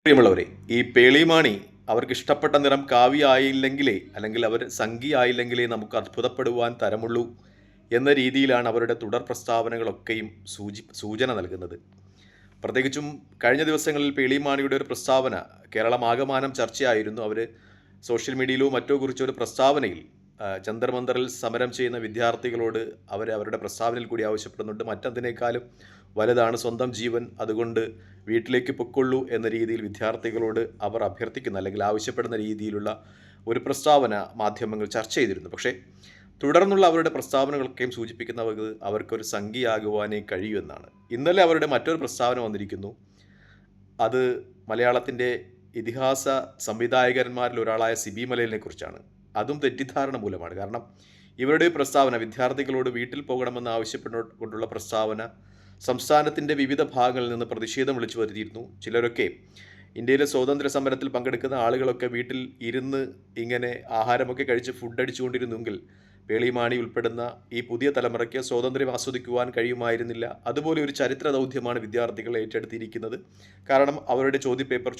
പ്രിയമുള്ളവരെ, ഈ പേളിമാണി അവർക്ക് ഇഷ്ടപ്പെട്ട നിറം കാവി ആയില്ലെങ്കിലേ അല്ലെങ്കിൽ അവർ സംഗി ആയില്ലെങ്കിലേ നമുക്ക് അത്ഭുതപ്പെടുവാൻ തരമുള്ളൂ എന്ന രീതിയിലാണ് അവരുടെ തുടർ പ്രസ്താവനകളൊക്കെയും സൂചന നൽകുന്നത്. പ്രത്യേകിച്ചും കഴിഞ്ഞ ദിവസങ്ങളിൽ പേളിമാണിയുടെ ഒരു പ്രസ്താവന കേരളമാകമാനം ചർച്ചയായിരുന്നു. അവർ സോഷ്യൽ മീഡിയയിലോ മറ്റോ കുറിച്ചൊരു പ്രസ്താവനയിൽ ജന്തർ മന്ദറിൽ സമരം ചെയ്യുന്ന വിദ്യാർത്ഥികളോട് അവരുടെ പ്രസ്താവനയിൽ കൂടി ആവശ്യപ്പെടുന്നുണ്ട്, മറ്റെന്തിനേക്കാളും വലുതാണ് സ്വന്തം ജീവൻ, അതുകൊണ്ട് വീട്ടിലേക്ക് പൊക്കൊള്ളൂ എന്ന രീതിയിൽ വിദ്യാർത്ഥികളോട് അവർ അഭ്യർത്ഥിക്കുന്ന അല്ലെങ്കിൽ ആവശ്യപ്പെടുന്ന രീതിയിലുള്ള ഒരു പ്രസ്താവന മാധ്യമങ്ങൾ ചർച്ച ചെയ്തിരുന്നു. പക്ഷേ തുടർന്നുള്ള അവരുടെ പ്രസ്താവനകളൊക്കെയും സൂചിപ്പിക്കുന്നത് അവർക്കൊരു സംഖ്യയാകുവാനേ കഴിയൂ എന്നാണ്. ഇന്നലെ അവരുടെ മറ്റൊരു പ്രസ്താവന വന്നിരിക്കുന്നു. അത് മലയാളത്തിൻ്റെ ഇതിഹാസ സംവിധായകന്മാരിൽ ഒരാളായ സിബി മലയിലിനെ കുറിച്ചാണ്. അതും തെറ്റിദ്ധാരണ മൂലമാണ്. കാരണം ഇവരുടെ പ്രസ്താവന, വിദ്യാർത്ഥികളോട് വീട്ടിൽ പോകണമെന്ന് ആവശ്യപ്പെട്ടുകൊണ്ടുള്ള പ്രസ്താവന സംസ്ഥാനത്തിൻ്റെ വിവിധ ഭാഗങ്ങളിൽ നിന്ന് പ്രതിഷേധം വിളിച്ചു വരുത്തിയിരുന്നു. ചിലരൊക്കെ ഇന്ത്യയിലെ സ്വാതന്ത്ര്യ സമരത്തിൽ പങ്കെടുക്കുന്ന ആളുകളൊക്കെ വീട്ടിൽ ഇരുന്ന് ഇങ്ങനെ ആഹാരമൊക്കെ കഴിച്ച് ഫുഡ് അടിച്ചുകൊണ്ടിരുന്നെങ്കിൽ പേളിമാണി ഉൾപ്പെടുന്ന ഈ പുതിയ തലമുറയ്ക്ക് സ്വാതന്ത്ര്യം ആസ്വദിക്കുവാൻ കഴിയുമായിരുന്നില്ല. അതുപോലെ ഒരു ചരിത്ര ദൗത്യമാണ് വിദ്യാർത്ഥികൾ ഏറ്റെടുത്തിരിക്കുന്നത്. കാരണം അവരുടെ ചോദ്യപേപ്പർ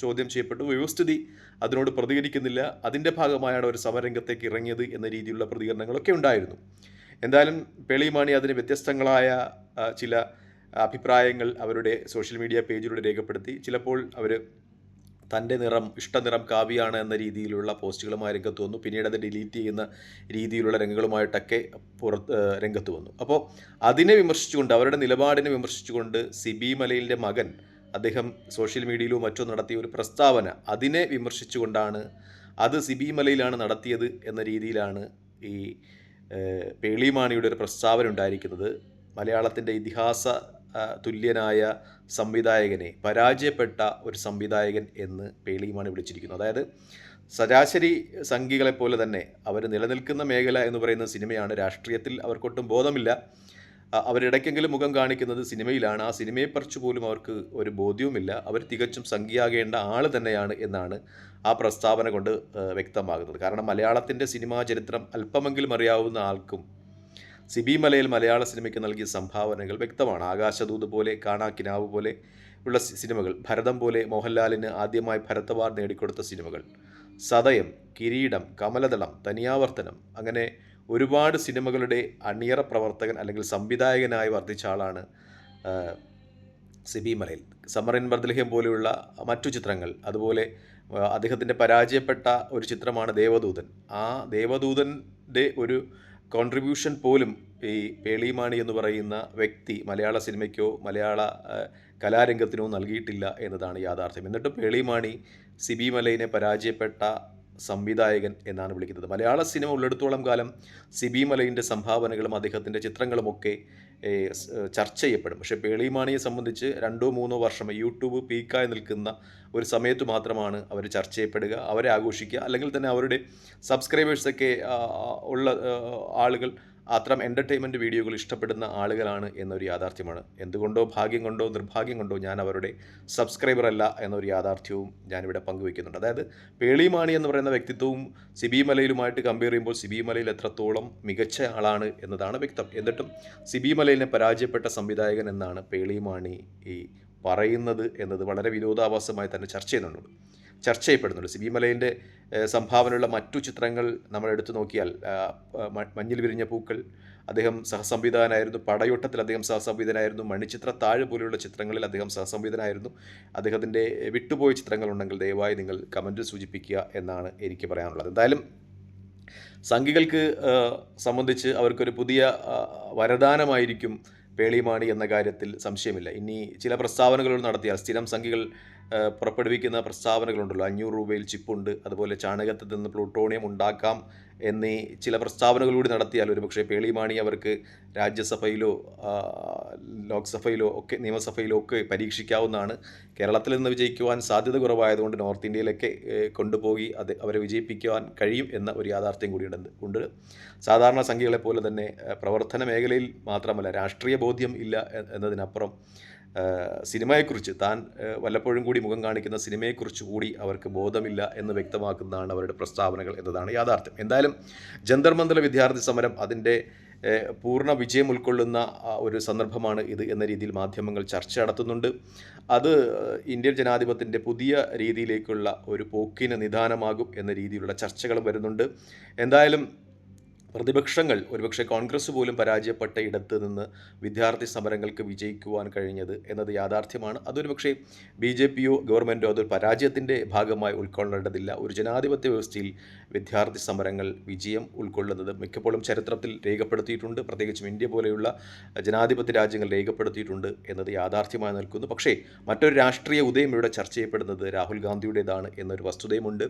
ചോദ്യം ചെയ്യപ്പെട്ടു, വ്യവസ്ഥിതി അതിനോട് പ്രതികരിക്കുന്നില്ല. അതിൻ്റെ ഭാഗമായാണ് ഒരു സമരരംഗത്തേക്ക് ഇറങ്ങിയത് എന്ന രീതിയിലുള്ള പ്രതികരണങ്ങളൊക്കെ ഉണ്ടായിരുന്നു. എന്തായാലും പേളിമാണി അതിന് വ്യത്യസ്തങ്ങളായ ചില അഭിപ്രായങ്ങൾ അവരുടെ സോഷ്യൽ മീഡിയ പേജിലൂടെ രേഖപ്പെടുത്തി. ചിലപ്പോൾ അവർ തൻ്റെ ഇഷ്ടനിറം കാവിയാണ് എന്ന രീതിയിലുള്ള പോസ്റ്റുകളുമായി രംഗത്ത് വന്നു. പിന്നീട് അത് ഡിലീറ്റ് ചെയ്യുന്ന രീതിയിലുള്ള രംഗങ്ങളുമായിട്ടൊക്കെ രംഗത്ത് വന്നു. അപ്പോൾ അതിനെ വിമർശിച്ചുകൊണ്ട്, അവരുടെ നിലപാടിനെ വിമർശിച്ചുകൊണ്ട് സിബി മലയിലിൻ്റെ മകൻ അദ്ദേഹം സോഷ്യൽ മീഡിയയിലോ മറ്റോ നടത്തിയ ഒരു പ്രസ്താവന, അതിനെ വിമർശിച്ചുകൊണ്ടാണ് അത് സിബി മലയിലാണ് നടത്തിയത് എന്ന രീതിയിലാണ് ഈ പേളിമാണിയുടെ ഒരു പ്രസ്താവന ഉണ്ടായിരിക്കുന്നത്. മലയാളത്തിൻ്റെ ഇതിഹാസ തുല്യനായ സംവിധായകനെ പരാജയപ്പെട്ട ഒരു സംവിധായകൻ എന്ന് പേളിമാണി വിളിച്ചിരിക്കുന്നു. അതായത് ശരാശരി സംഘികളെപ്പോലെ തന്നെ അവർ നിലനിൽക്കുന്ന മേഖല എന്ന് പറയുന്ന സിനിമയാണ്. രാഷ്ട്രീയത്തിൽ അവർക്കൊട്ടും ബോധമില്ല. അവരിടയ്ക്കെങ്കിലും മുഖം കാണിക്കുന്നത് സിനിമയിലാണ്. ആ സിനിമയെക്കുറിച്ച് പോലും അവർക്ക് ഒരു ബോധ്യവുമില്ല. അവർ തികച്ചും സംഖ്യയാകേണ്ട ആൾ തന്നെയാണ് എന്നാണ് ആ പ്രസ്താവന കൊണ്ട് വ്യക്തമാകുന്നത്. കാരണം മലയാളത്തിൻ്റെ സിനിമാ ചരിത്രം അല്പമെങ്കിലും അറിയാവുന്ന ആൾക്കും സിബി മലയിൽ മലയാള സിനിമയ്ക്ക് നൽകിയ സംഭാവനകൾ വ്യക്തമാണ്. ആകാശദൂത് പോലെ, കാണാക്കിനാവ് പോലെ ഉള്ള സിനിമകൾ, ഭരതം പോലെ മോഹൻലാലിന് ആദ്യമായി ഭരത് അവാർഡ് നേടിക്കൊടുത്ത സിനിമകൾ, സതയം, കിരീടം, കമലദളം, തനിയാവർത്തനം, അങ്ങനെ ഒരുപാട് സിനിമകളുടെ അണിയറ പ്രവർത്തകൻ അല്ലെങ്കിൽ സംവിധായകനായി വർദ്ധിച്ച ആളാണ് സിബി മലയിൽ. സമ്മർ ഇൻ ബർദലഹേം പോലെയുള്ള മറ്റു ചിത്രങ്ങൾ, അതുപോലെ അദ്ദേഹത്തിൻ്റെ പരാജയപ്പെട്ട ഒരു ചിത്രമാണ് ദേവദൂതൻ. ആ ദേവദൂതൻ്റെ ഒരു കോൺട്രിബ്യൂഷൻ പോലും ഈ പേളിമാണി എന്ന് പറയുന്ന വ്യക്തി മലയാള സിനിമയ്ക്കോ മലയാള കലാരംഗത്തിനോ നൽകിയിട്ടില്ല എന്നതാണ് യാഥാർത്ഥ്യം. എന്നിട്ടും പേളിമാണി സിബി മലയിനെ പരാജയപ്പെട്ട സംവിധായകൻ എന്നാണ് വിളിക്കുന്നത്. മലയാള സിനിമ ഉള്ളിടത്തോളം കാലം സിബി മലയിൻ്റെ സംഭാവനകളും അദ്ദേഹത്തിൻ്റെ ചിത്രങ്ങളുമൊക്കെ ചർച്ച ചെയ്യപ്പെടും. പക്ഷേ പേളിമാണിയെ സംബന്ധിച്ച് 2-3 വർഷം യൂട്യൂബ് പീക്കായി നിൽക്കുന്ന ഒരു സമയത്ത് മാത്രമാണ് അവർ ചർച്ച ചെയ്യപ്പെടുക, അവരെ ആഘോഷിക്കുക, അല്ലെങ്കിൽ തന്നെ അവരുടെ സബ്സ്ക്രൈബേഴ്സൊക്കെ ഉള്ള ആളുകൾ അത്തരം എൻ്റർടൈൻമെൻറ്റ് വീഡിയോകൾ ഇഷ്ടപ്പെടുന്ന ആളുകളാണ് എന്നൊരു യാഥാർത്ഥ്യമാണ്. എന്തുകൊണ്ടോ ഭാഗ്യം കൊണ്ടോ നിർഭാഗ്യം കൊണ്ടോ ഞാൻ അവരുടെ സബ്സ്ക്രൈബർ അല്ല എന്നൊരു യാഥാർത്ഥ്യവും ഞാനിവിടെ പങ്കുവയ്ക്കുന്നുണ്ട്. അതായത് പേളിമാണി എന്ന് പറയുന്ന വ്യക്തിത്വവും സിബി മലയിലുമായിട്ട് കമ്പയർ ചെയ്യുമ്പോൾ സിബി മലയിൽ എത്രത്തോളം മികച്ച ആളാണ് എന്നതാണ് വ്യക്തം. എന്നിട്ടും സിബി മലയിലിനെ പരാജയപ്പെട്ട സംവിധായകൻ എന്നാണ് പേളിമാണി ഈ പറയുന്നത് എന്നത് വളരെ വിരോധാഭാസമായി തന്നെ ചർച്ച ചെയ്യപ്പെടുന്നുണ്ട്. സിബി മലയിലിൻ്റെ സംഭാവനയുള്ള മറ്റു ചിത്രങ്ങൾ നമ്മൾ എടുത്തു നോക്കിയാൽ മഞ്ഞിൽ വിരിഞ്ഞ പൂക്കൾ അദ്ദേഹം സഹസംവിധായകനായിരുന്നു, പടയോട്ടത്തിൽ അദ്ദേഹം സഹസംവിധായകനായിരുന്നു, മണിച്ചിത്രത്താഴ് പോലെയുള്ള ചിത്രങ്ങളിൽ അദ്ദേഹം സഹസംവിധായകനായിരുന്നു. അദ്ദേഹത്തിൻ്റെ വിട്ടുപോയ ചിത്രങ്ങളുണ്ടെങ്കിൽ ദയവായി നിങ്ങൾ കമൻറ്റിൽ സൂചിപ്പിക്കുക എന്നാണ് എനിക്ക് പറയാനുള്ളത്. എന്തായാലും സംഘികൾക്ക് സംബന്ധിച്ച് അവർക്കൊരു പുതിയ വരദാനമായിരിക്കും പേളിമാണി എന്ന കാര്യത്തിൽ സംശയമില്ല. ഇനി ചില പ്രസ്താവനകൾ നടത്തിയാൽ, സ്ഥിരം സംഘികൾ പുറപ്പെടുവിക്കുന്ന പ്രസ്താവനകളുണ്ടല്ലോ, 500 രൂപയിൽ ചിപ്പുണ്ട്, അതുപോലെ ചാണകത്തിൽ നിന്ന് പ്ലൂട്ടോണിയം ഉണ്ടാക്കാം എന്നീ ചില പ്രസ്താവനകളൂടി നടത്തിയാൽ ഒരുപക്ഷെ പേളിമാണി അവർക്ക് രാജ്യസഭയിലോ ലോക്സഭയിലോ ഒക്കെ നിയമസഭയിലോ ഒക്കെ പരീക്ഷിക്കാവുന്നതാണ്. കേരളത്തിൽ നിന്ന് വിജയിക്കുവാൻ സാധ്യത കുറവായതുകൊണ്ട് നോർത്ത് ഇന്ത്യയിലൊക്കെ കൊണ്ടുപോയി അവരെ വിജയിപ്പിക്കുവാൻ കഴിയും എന്ന ഒരു യാഥാർത്ഥ്യം കൂടിയുണ്ട്. സാധാരണ സംഖ്യകളെപ്പോലെ തന്നെ പ്രവർത്തന മേഖലയിൽ മാത്രമല്ല, രാഷ്ട്രീയ ബോധ്യം ഇല്ല എന്നതിനപ്പുറം സിനിമയെക്കുറിച്ച് താൻ വല്ലപ്പോഴും കൂടി മുഖം കാണിക്കുന്ന സിനിമയെക്കുറിച്ച് കൂടി അവർക്ക് ബോധമില്ല എന്ന് വ്യക്തമാക്കുന്നതാണ് അവരുടെ പ്രസ്താവനകൾ എന്നതാണ് യാഥാർത്ഥ്യം. എന്തായാലും ജന്തർ മന്ദർ വിദ്യാർത്ഥി സമരം അതിൻ്റെ പൂർണ്ണ വിജയം ഉൾക്കൊള്ളുന്ന ഒരു സന്ദർഭമാണ് ഇത് എന്ന രീതിയിൽ മാധ്യമങ്ങൾ ചർച്ച നടത്തുന്നുണ്ട്. അത് ഇന്ത്യൻ ജനാധിപത്യത്തിൻ്റെ പുതിയ രീതിയിലേക്കുള്ള ഒരു പോക്കിന് നിദാനമാകും എന്ന രീതിയിലുള്ള ചർച്ചകൾ വരുന്നുണ്ട്. എന്തായാലും പ്രതിപക്ഷങ്ങൾ ഒരുപക്ഷെ കോൺഗ്രസ് പോലും പരാജയപ്പെട്ട ഇടത്ത് നിന്ന് വിദ്യാർത്ഥി സമരങ്ങൾക്ക് വിജയിക്കുവാൻ കഴിഞ്ഞത് എന്നത് യാഥാർത്ഥ്യമാണ്. അതൊരു പക്ഷേ BJPയോ ഗവൺമെൻറ്റോ അതൊരു പരാജയത്തിൻ്റെ ഭാഗമായി ഉൾക്കൊള്ളേണ്ടതില്ല. ഒരു ജനാധിപത്യ വ്യവസ്ഥയിൽ വിദ്യാർത്ഥി സമരങ്ങൾ വിജയം ഉൾക്കൊള്ളുന്നത് മിക്കപ്പോഴും ചരിത്രത്തിൽ രേഖപ്പെടുത്തിയിട്ടുണ്ട്. പ്രത്യേകിച്ചും ഇന്ത്യ പോലെയുള്ള ജനാധിപത്യ രാജ്യങ്ങൾ രേഖപ്പെടുത്തിയിട്ടുണ്ട് എന്നത് യാഥാർത്ഥ്യമായി നിൽക്കുന്നു. പക്ഷേ മറ്റൊരു രാഷ്ട്രീയ ഉദയം ഇവിടെ ചർച്ച ചെയ്യപ്പെടുന്നത് രാഹുൽ ഗാന്ധിയുടേതാണ് എന്നൊരു വസ്തുതയുമുണ്ട്.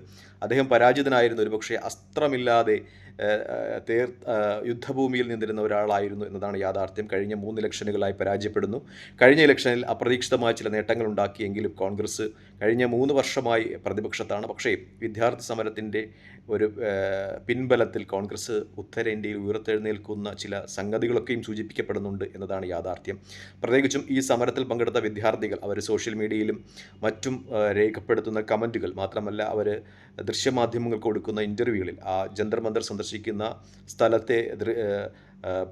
അദ്ദേഹം പരാജിതനായിരുന്നു. ഒരുപക്ഷെ അസ്ത്രമില്ലാതെ യുദ്ധഭൂമിയിൽ നിന്നിരുന്ന ഒരാളായിരുന്നു എന്നതാണ് യാഥാർത്ഥ്യം. കഴിഞ്ഞ 3 ഇലക്ഷനുകളായി പരാജയപ്പെടുന്നു. കഴിഞ്ഞ ഇലക്ഷനിൽ അപ്രതീക്ഷിതമായ ചില നേട്ടങ്ങൾ ഉണ്ടാക്കിയെങ്കിലും കോൺഗ്രസ് കഴിഞ്ഞ 3 വർഷമായി പ്രതിപക്ഷത്താണ്. പക്ഷേ വിദ്യാർത്ഥി സമരത്തിൻ്റെ ഒരു പിൻബലത്തിൽ കോൺഗ്രസ് ഉത്തരേന്ത്യയിൽ ഉയർത്തെഴുന്നേൽക്കുന്ന ചില സംഗതികളൊക്കെയും സൂചിപ്പിക്കപ്പെടുന്നുണ്ട് എന്നതാണ് യാഥാർത്ഥ്യം. പ്രത്യേകിച്ചും ഈ സമരത്തിൽ പങ്കെടുത്ത വിദ്യാർത്ഥികൾ അവർ സോഷ്യൽ മീഡിയയിലും മറ്റും രേഖപ്പെടുത്തുന്ന കമൻറ്റുകൾ, മാത്രമല്ല അവർ ദൃശ്യമാധ്യമങ്ങൾക്ക് കൊടുക്കുന്ന ഇൻ്റർവ്യൂകളിൽ ആ ജന്തർ മന്ദർ സന്ദർശിക്കുന്ന സ്ഥലത്തെ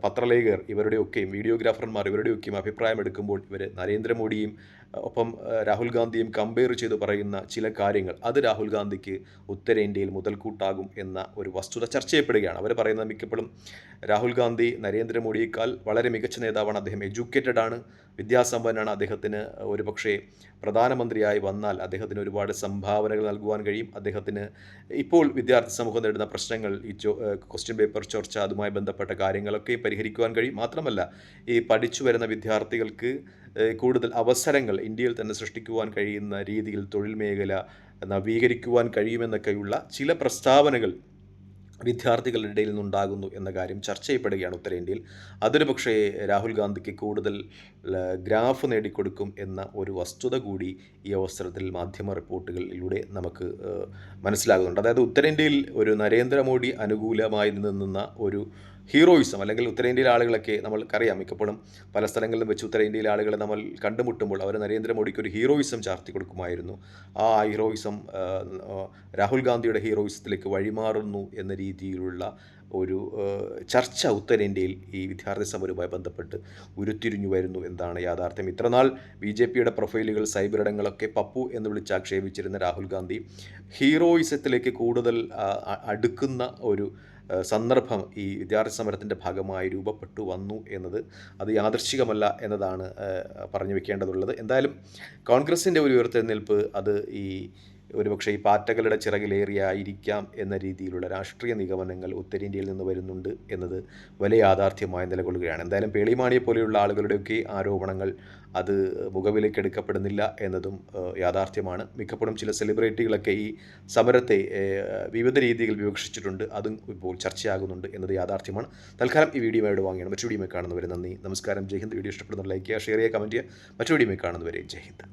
പത്രലേഖകർ ഇവരുടെയൊക്കെയും വീഡിയോഗ്രാഫർമാർ ഇവരുടെയൊക്കെയും അഭിപ്രായം എടുക്കുമ്പോൾ ഇവർ നരേന്ദ്രമോദിയും ഒപ്പം രാഹുൽ ഗാന്ധിയും കമ്പയർ ചെയ്ത് പറയുന്ന ചില കാര്യങ്ങൾ അത് രാഹുൽ ഗാന്ധിക്ക് ഉത്തരേന്ത്യയിൽ മുതൽക്കൂട്ടാകും എന്ന ഒരു വസ്തുത ചർച്ച ചെയ്യപ്പെടുകയാണ്. അവർ പറയുന്നത് മിക്കപ്പോഴും രാഹുൽ ഗാന്ധി നരേന്ദ്രമോദിയേക്കാൾ വളരെ മികച്ച നേതാവാണ്. അദ്ദേഹം എഡ്യൂക്കേറ്റഡ് ആണ്, വിദ്യാസമ്പന്നനാണ്. അദ്ദേഹത്തിന് ഒരുപക്ഷെ പ്രധാനമന്ത്രിയായി വന്നാൽ അദ്ദേഹത്തിന് ഒരുപാട് സംഭാവനകൾ നൽകുവാൻ കഴിയും. അദ്ദേഹത്തിന് ഇപ്പോൾ വിദ്യാർത്ഥി സമൂഹം നേരിടുന്ന പ്രശ്നങ്ങൾ, ഈ ക്വസ്റ്റ്യൻ പേപ്പർ ചർച്ച, അതുമായി ബന്ധപ്പെട്ട കാര്യങ്ങളൊക്കെ പരിഹരിക്കുവാൻ കഴിയും. മാത്രമല്ല ഈ പഠിച്ചു വരുന്ന വിദ്യാർത്ഥികൾക്ക് കൂടുതൽ അവസരങ്ങൾ ഇന്ത്യയിൽ തന്നെ സൃഷ്ടിക്കുവാൻ കഴിയുന്ന രീതിയിൽ തൊഴിൽ മേഖല നവീകരിക്കുവാൻ കഴിയുമെന്നൊക്കെയുള്ള ചില പ്രസ്താവനകൾ വിദ്യാർത്ഥികളുടെ ഇടയിൽ നിന്നുണ്ടാകുന്നു എന്ന കാര്യം ചർച്ച ചെയ്യപ്പെടുകയാണ് ഉത്തരേന്ത്യയിൽ. അതൊരു പക്ഷേ രാഹുൽ ഗാന്ധിക്ക് കൂടുതൽ ഗ്രാഫ് നേടിക്കൊടുക്കും എന്ന ഒരു വസ്തുത കൂടി ഈ അവസരത്തിൽ മാധ്യമ റിപ്പോർട്ടുകളിലൂടെ നമുക്ക് മനസ്സിലാകുന്നുണ്ട്. അതായത് ഉത്തരേന്ത്യയിൽ ഒരു നരേന്ദ്രമോദി അനുകൂലമായി നിന്ന ഒരു ഹീറോയിസം, അല്ലെങ്കിൽ ഉത്തരേന്ത്യയിലെ ആളുകളൊക്കെ നമ്മൾക്കറിയാം, മിക്കപ്പോഴും പല സ്ഥലങ്ങളിലും വെച്ച് ഉത്തരേന്ത്യയിലെ ആളുകളെ നമ്മൾ കണ്ടുമുട്ടുമ്പോൾ അവർ നരേന്ദ്രമോദിക്ക് ഒരു ഹീറോയിസം ചാർത്തി കൊടുക്കുമായിരുന്നു. ആ ഹീറോയിസം രാഹുൽ ഗാന്ധിയുടെ ഹീറോയിസത്തിലേക്ക് വഴിമാറുന്നു എന്ന രീതിയിലുള്ള ഒരു ചർച്ച ഉത്തരേന്ത്യയിൽ ഈ വിദ്യാർത്ഥി സമരവുമായി ബന്ധപ്പെട്ട് ഉരുത്തിരിഞ്ഞു വരുന്നു എന്നതാണ് യാഥാർത്ഥ്യം. ഇത്രനാൾ BJPയുടെ പ്രൊഫൈലുകൾ, സൈബറിടങ്ങളൊക്കെ പപ്പു എന്ന് വിളിച്ച് ആക്ഷേപിച്ചിരുന്ന രാഹുൽ ഗാന്ധി ഹീറോയിസത്തിലേക്ക് കൂടുതൽ അടുക്കുന്ന ഒരു സന്ദർഭം ഈ വിദ്യാർത്ഥി സമരത്തിൻ്റെ ഭാഗമായി രൂപപ്പെട്ടു വന്നു എന്നത് അത് യാദൃശ്ചികമല്ല എന്നതാണ് പറഞ്ഞു വെക്കേണ്ടതുള്ളത്. എന്തായാലും കോൺഗ്രസിൻ്റെ ഒരു ഉയർത്തെഴുന്നേൽപ്പ് അത് ഈ ഒരുപക്ഷെ ഈ പാറ്റകളുടെ ചിറകിലേറിയായിരിക്കാം എന്ന രീതിയിലുള്ള രാഷ്ട്രീയ നിഗമനങ്ങൾ ഉത്തരേന്ത്യയിൽ നിന്ന് വരുന്നുണ്ട് എന്നത് വലിയ യാഥാർത്ഥ്യമായി നിലകൊള്ളുകയാണ്. എന്തായാലും പേളിമാണിയെ പോലെയുള്ള ആളുകളുടെയൊക്കെ ആരോപണങ്ങൾ അത് മുഖവിലേക്ക് എടുക്കപ്പെടുന്നില്ല എന്നതും യാഥാർത്ഥ്യമാണ്. മിക്കപ്പോഴും ചില സെലിബ്രിറ്റികളൊക്കെ ഈ സമരത്തെ വിവിധ രീതിയിൽ വിവക്ഷിച്ചിട്ടുണ്ട്. അതും ഇപ്പോൾ ചർച്ചയാകുന്നുണ്ട് എന്നത് യാഥാർത്ഥ്യമാണ്. തൽക്കാലം ഈ വീഡിയോ ഇവിടെ വാങ്ങിയാണ്. മറ്റു വീഡിയോ കാണുന്നവരെ നന്ദി, നമസ്കാരം, ജയ് ഹിന്ദ്. വീഡിയോ ഇഷ്ടപ്പെടുന്ന ലൈക്ക് ചെയ്യുക, ഷെയർ ചെയ്യുക, കമൻറ്റ് ചെയ്യുക. മറ്റു വീഡിയോ കാണുന്നവരെ ജയ് ഹിന്ദ്.